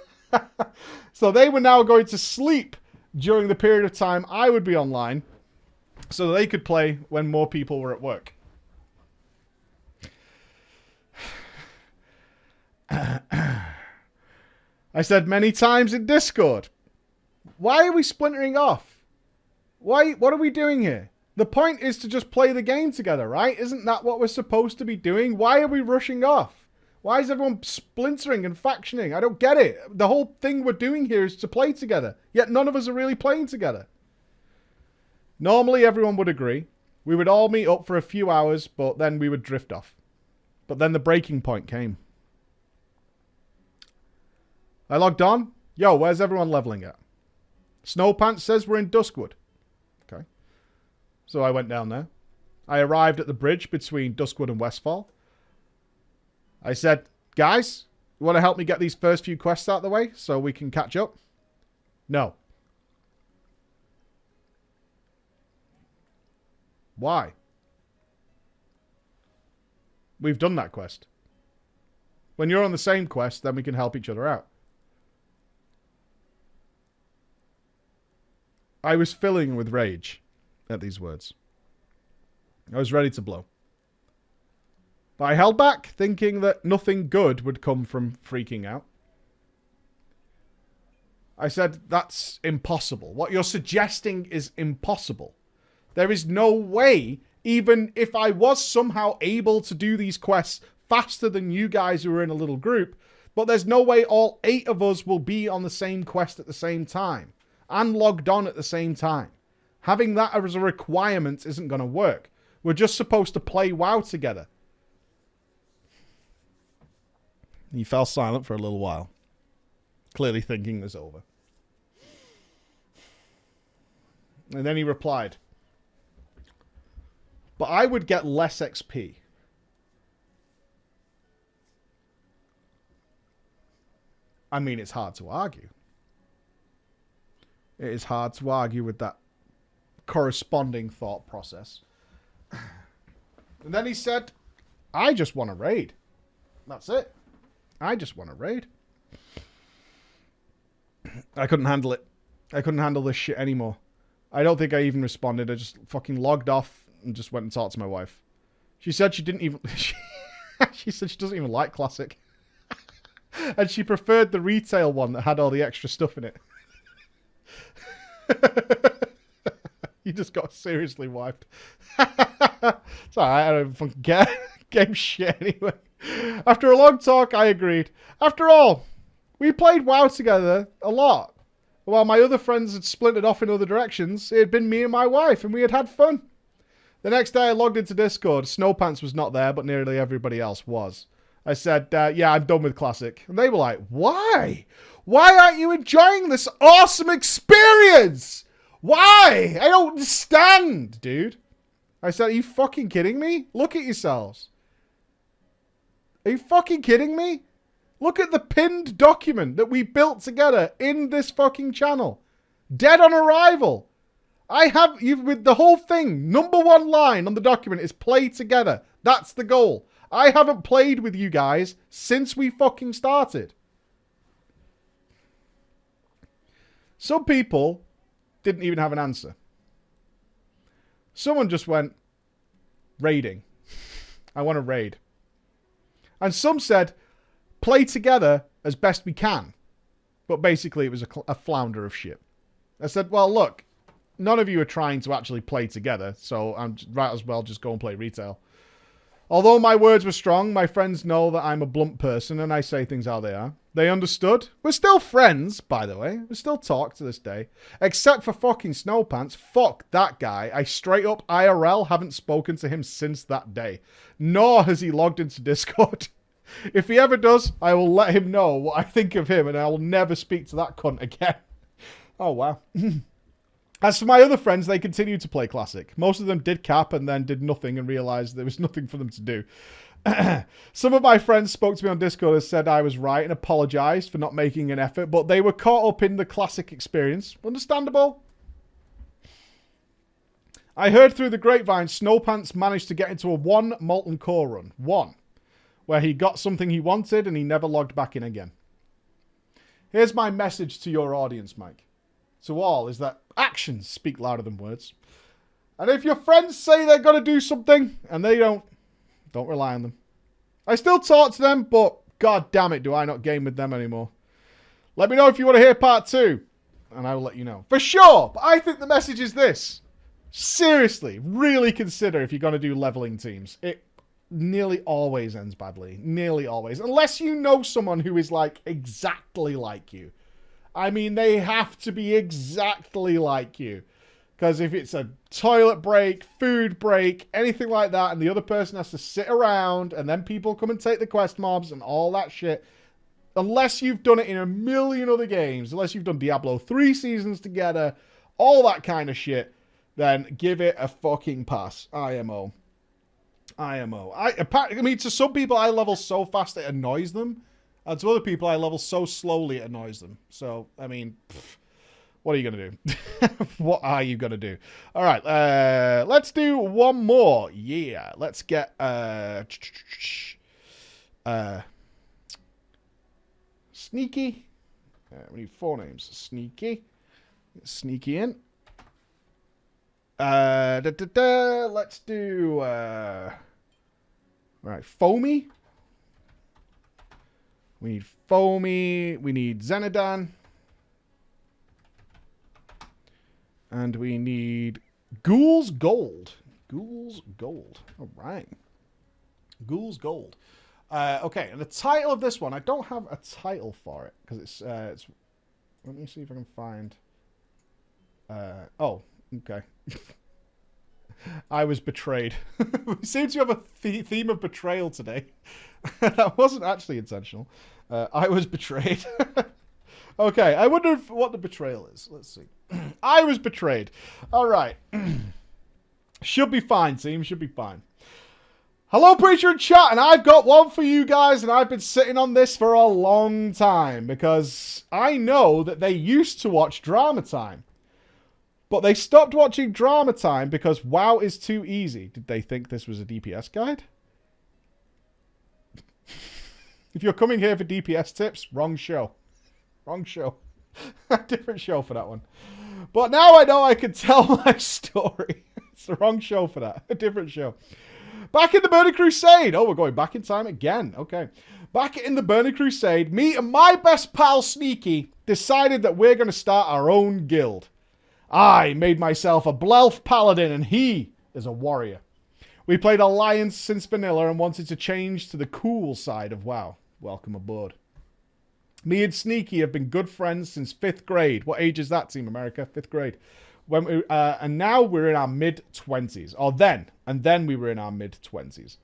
So they were now going to sleep during the period of time I would be online so they could play when more people were at work. I said many times in Discord, why are we splintering off? What are we doing here? The point is to just play the game together, right? Isn't that what we're supposed to be doing? Why are we rushing off? Why is everyone splintering and factioning? I don't get it. The whole thing we're doing here is to play together, yet none of us are really playing together. Normally everyone would agree. We would all meet up for a few hours, but then we would drift off. But then the breaking point came. I logged on. Yo, where's everyone leveling at? Snowpants says we're in Duskwood. Okay. So I went down there. I arrived at the bridge between Duskwood and Westfall. I said, guys, you want to help me get these first few quests out of the way so we can catch up? No. Why? We've done that quest. When you're on the same quest, then we can help each other out. I was filling with rage at these words. I was ready to blow. But I held back, thinking that nothing good would come from freaking out. I said, that's impossible. What you're suggesting is impossible. There is no way, even if I was somehow able to do these quests faster than you guys who are in a little group, but there's no way all 8 of us will be on the same quest at the same time and logged on at the same time. Having that as a requirement isn't going to work. We're just supposed to play WoW together. He fell silent for a little while, clearly thinking this over. And then he replied, but I would get less XP. I mean, it's hard to argue. It is hard to argue with that corresponding thought process. And then he said, I just want to raid. That's it. I just want to raid. I couldn't handle it. I couldn't handle this shit anymore. I don't think I even responded. I just fucking logged off and just went and talked to my wife. She said she didn't even... she said she doesn't even like Classic. And she preferred the retail one that had all the extra stuff in it. You just got seriously wiped. It's alright, I don't fucking care. Game shit anyway. After a long talk, I agreed. After all, we played WoW together a lot. While my other friends had splintered off in other directions, it had been me and my wife, and we had had fun. The next day I logged into Discord. Snowpants was not there, but nearly everybody else was. I said, yeah, I'm done with Classic. And they were like, why? Why aren't you enjoying this awesome experience? Why? I don't understand, dude. I said, are you fucking kidding me? Look at yourselves. Are you fucking kidding me? Look at the pinned document that we built together in this fucking channel. Dead on arrival. I have, with the whole thing, number 1 line on the document is play together. That's the goal. I haven't played with you guys since we fucking started. Some people didn't even have an answer. Someone just went, raiding. I want to raid. And some said, play together as best we can. But basically it was a flounder of shit. I said, well, look, none of you are trying to actually play together, so I might as well just go and play retail. Although my words were strong, my friends know that I'm a blunt person and I say things how they are. They understood. We're still friends, by the way. We still talk to this day. Except for fucking Snowpants. Fuck that guy. I straight up IRL haven't spoken to him since that day. Nor has he logged into Discord. If he ever does, I will let him know what I think of him and I will never speak to that cunt again. Oh, wow. As for my other friends, they continued to play Classic. Most of them did cap and then did nothing and realized there was nothing for them to do. Some of my friends spoke to me on Discord and said I was right and apologized for not making an effort, but they were caught up in the Classic experience. Understandable. I heard through the grapevine Snowpants managed to get into a 1 Molten Core run. 1. Where he got something he wanted and he never logged back in again. Here's my message to your audience, Mike. To all, is that actions speak louder than words. And if your friends say they're going to do something and they don't rely on them. I still talk to them, but god damn it, do I not game with them anymore. Let me know if you want to hear part 2, and I will let you know. For sure, but I think the message is this. Seriously, really consider if you're going to do leveling teams. It nearly always ends badly. Nearly always. Unless you know someone who is like exactly like you. I mean, they have to be exactly like you. Because if it's a toilet break, food break, anything like that, and the other person has to sit around, and then people come and take the quest mobs and all that shit, unless you've done it in a million other games, unless you've done Diablo 3 seasons together, all that kind of shit, then give it a fucking pass. IMO. I mean, to some people, I level so fast it annoys them. And to other people, I level so slowly it annoys them. So, I mean, what are you going to do? What are you going to do? All right, let's do one more. Yeah, let's get... Sneaky. We need 4 names. Sneaky. Sneaky in. Let's do... All right, Foamy. We need Foamy. We need Xenodan. And we need Ghouls Gold. Ghouls Gold. All right. Ghouls Gold. Okay, and the title of this one, I don't have a title for it because it's. Let me see if I can find. Oh, okay. I was betrayed. We seem to have a theme of betrayal today. That wasn't actually intentional. I was betrayed. Okay, I wonder what the betrayal is. Let's see. I was betrayed. All right. Should be fine, team. Should be fine. Hello, Preacher and chat, and I've got one for you guys, and I've been sitting on this for a long time because I know that they used to watch Drama Time. But they stopped watching Drama Time because WoW is too easy. Did they think this was a DPS guide? If you're coming here for DPS tips, wrong show. Wrong show. Different show for that one. But now I know I can tell my story. It's the wrong show for that. A different show. Back in the Burning Crusade. Oh, we're going back in time again. Okay. Back in the Burning Crusade, me and my best pal Sneaky decided that we're going to start our own guild. I made myself a Blelf Paladin and he is a warrior. We played Alliance since vanilla and wanted to change to the cool side of WoW. Welcome aboard. Me and Sneaky have been good friends since 5th grade. What age is that, Team America? 5th grade. And now we're in our mid-20s. And then we were in our mid-20s.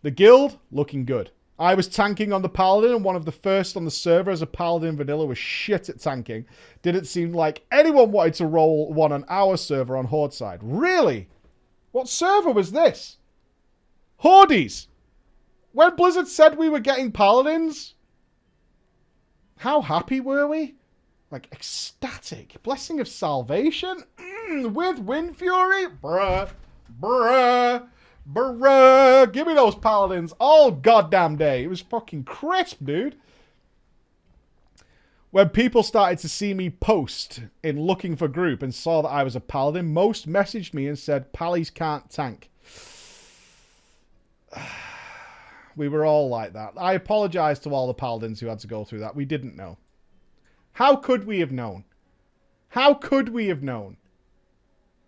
The guild, looking good. I was tanking on the Paladin, and one of the first on the server as a Paladin vanilla was shit at tanking. Didn't seem like anyone wanted to roll one on our server on Horde side. Really? What server was this? Hordes! When Blizzard said we were getting Paladins, how happy were we? Like, ecstatic. Blessing of Salvation? With Wind Fury? Bruh. Give me those Paladins all goddamn day. It was fucking crisp, dude. When people started to see me post in looking for group and saw that I was a Paladin, most messaged me and said, Pallies can't tank. We were all like that. I apologize to all the Paladins who had to go through that. We didn't know. How could we have known? How could we have known?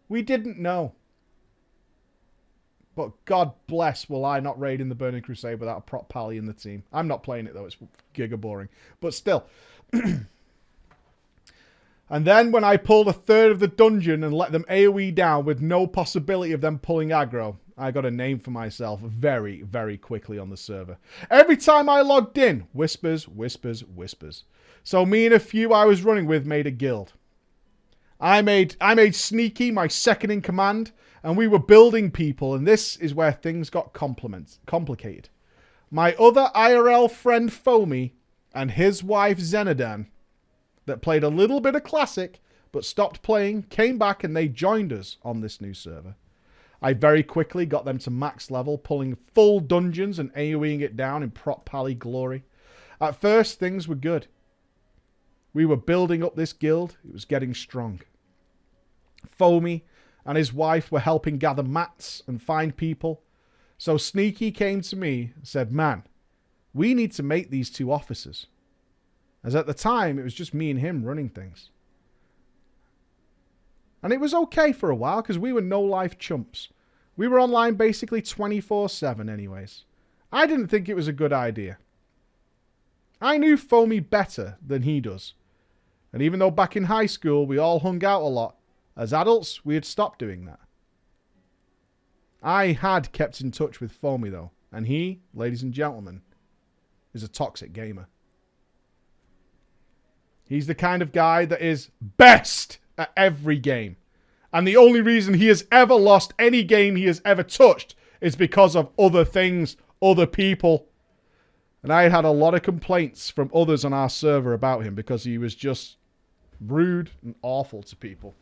We didn't know. But God bless will I not raid in the Burning Crusade without a prop pally in the team. I'm not playing it though, it's giga boring. But still. And then when I pulled a third of the dungeon and let them AoE down with no possibility of them pulling aggro, I got a name for myself very, very quickly on the server. Every time I logged in, whispers, whispers, whispers. So me and a few I was running with made a guild. I made Sneaky my second in command, and we were building people, and this is where things got complicated. My other IRL friend Foamy and his wife Xenodan, that played a little bit of Classic, but stopped playing, came back and they joined us on this new server. I very quickly got them to max level, pulling full dungeons and AoEing it down in prop pally glory. At first, things were good. We were building up this guild. It was getting strong. Foamy and his wife were helping gather mats and find people. So Sneaky came to me and said, man, we need to make these 2 officers. As at the time, it was just me and him running things. And it was okay for a while because we were no-life chumps. We were online basically 24/7 anyways. I didn't think it was a good idea. I knew Foamy better than he does. And even though back in high school we all hung out a lot, as adults we had stopped doing that. I had kept in touch with Foamy though, and he, ladies and gentlemen, is a toxic gamer. He's the kind of guy that is best at every game. And the only reason he has ever lost any game he has ever touched is because of other things, other people. And I had a lot of complaints from others on our server about him because he was just rude and awful to people.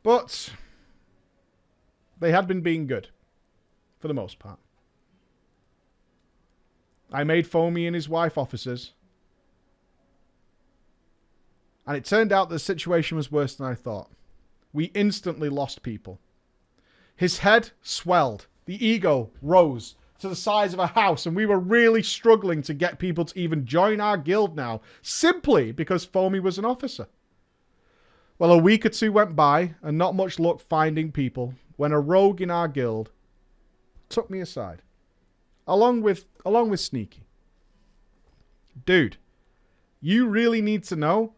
But they had been being good, for the most part. I made Foamy and his wife officers. And it turned out the situation was worse than I thought. We instantly lost people. His head swelled. The ego rose to the size of a house. And we were really struggling to get people to even join our guild now. Simply because Foamy was an officer. Well, a week or 2 went by. And not much luck finding people. When a rogue in our guild took me aside. Along with Sneaky. Dude, you really need to know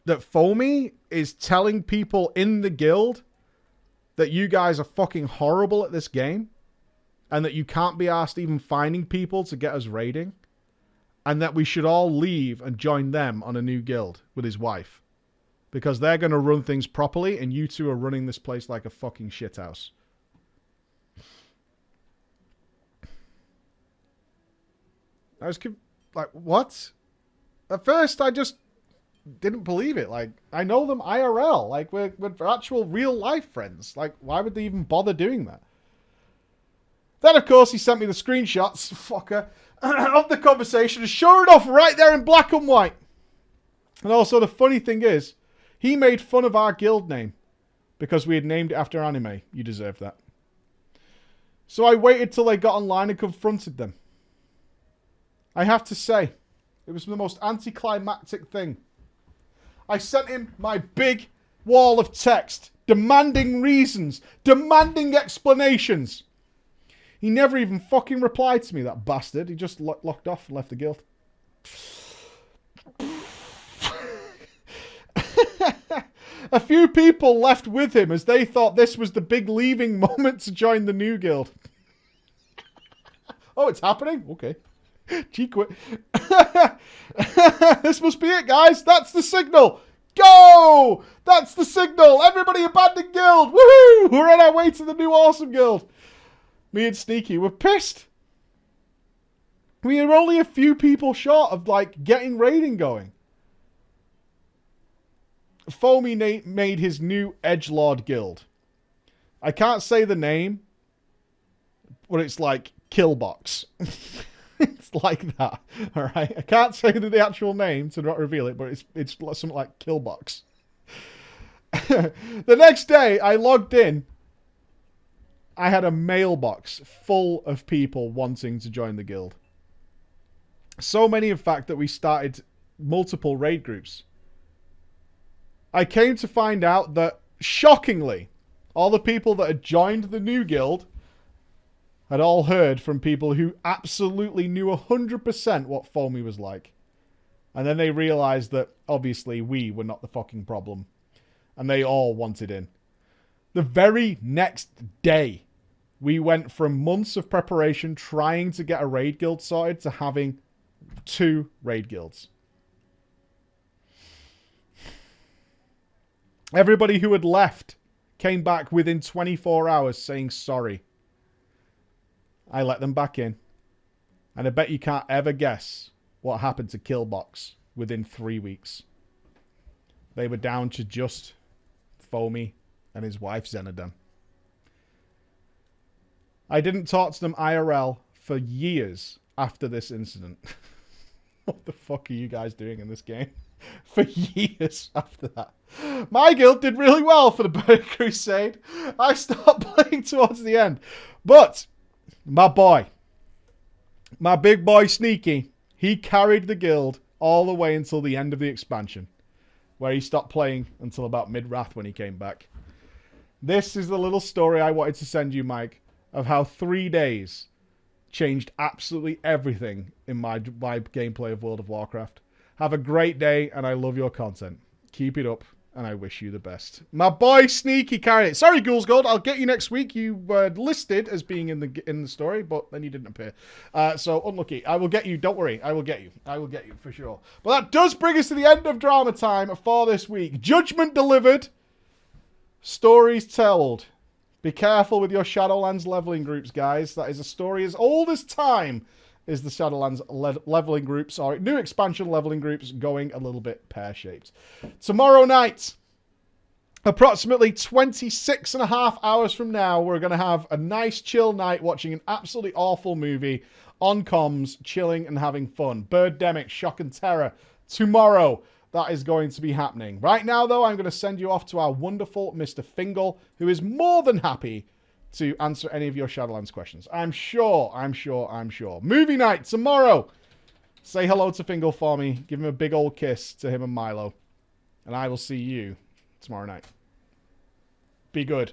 that Foamy is telling people in the guild that you guys are fucking horrible at this game and that you can't be asked even finding people to get us raiding and that we should all leave and join them on a new guild with his wife because they're going to run things properly and you 2 are running this place like a fucking shithouse. I was like, what? At first, I just didn't believe it. Like, I know them IRL. Like, we're actual real life friends. Like, why would they even bother doing that? Then, of course, he sent me the screenshots, fucker, of the conversation. And sure enough, right there in black and white. And also, the funny thing is, he made fun of our guild name because we had named it after anime. You deserve that. So I waited till they got online and confronted them. I have to say, it was the most anticlimactic thing. I sent him my big wall of text, demanding reasons, demanding explanations. He never even fucking replied to me, that bastard. He just locked off and left the guild. A few people left with him as they thought this was the big leaving moment to join the new guild. Oh, it's happening? Okay. Gee, quit. This must be it, guys. That's the signal. Go! That's the signal. Everybody abandon guild. Woohoo! We're on our way to the new awesome guild. Me and Sneaky were pissed. We are only a few people short of, like, getting raiding going. Foamy made his new edgelord guild. I can't say the name, but it's like Killbox. It's like that, all right? I can't say the actual name to not reveal it, but it's something like Killbox. The next day, I logged in. I had a mailbox full of people wanting to join the guild. So many, in fact, that we started multiple raid groups. I came to find out that shockingly, all the people that had joined the new guild had all heard from people who absolutely knew 100% what Foamy was like. And then they realized that, obviously, we were not the fucking problem. And they all wanted in. The very next day, we went from months of preparation trying to get a raid guild sorted to having 2 raid guilds. Everybody who had left came back within 24 hours saying sorry. I let them back in. And I bet you can't ever guess what happened to Killbox within 3 weeks. They were down to just Foamy and his wife Xenodon. I didn't talk to them IRL for years after this incident. What the fuck are you guys doing in this game? For years after that. My guild did really well for the Burning Crusade. I stopped playing towards the end. But my boy, my big boy Sneaky, he carried the guild all the way until the end of the expansion, where he stopped playing until about mid-Wrath when he came back. This is the little story I wanted to send you, Mike, of how 3 days changed absolutely everything in my gameplay of World of Warcraft. Have a great day, and I love your content. Keep it up, and I wish you the best. My boy Sneaky carried it. Sorry, Ghouls Gold, I'll get you next week. You were listed as being in the story, but then you didn't appear. So, unlucky. I will get you. Don't worry. I will get you. I will get you, for sure. But that does bring us to the end of drama time for this week. Judgment delivered. Stories told. Be careful with your Shadowlands leveling groups, guys. That is a story as old as time. Is the Shadowlands leveling groups, or new expansion leveling groups, going a little bit pear-shaped. Tomorrow night, approximately 26.5 hours from now, we're going to have a nice chill night watching an absolutely awful movie on comms, chilling and having fun. Birdemic, Shock and Terror. Tomorrow, that is going to be happening. Right now, though, I'm going to send you off to our wonderful Mr. Fingal, who is more than happy to answer any of your Shadowlands questions. I'm sure. Movie night tomorrow. Say hello to Fingal for me. Give him a big old kiss to him and Milo. And I will see you tomorrow night. Be good.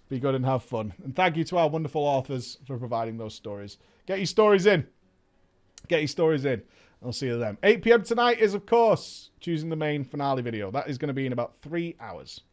Be good and have fun. And thank you to our wonderful authors for providing those stories. Get your stories in. Get your stories in. I'll see you then. 8 p.m. tonight is, of course, choosing the main finale video. That is going to be in about 3 hours.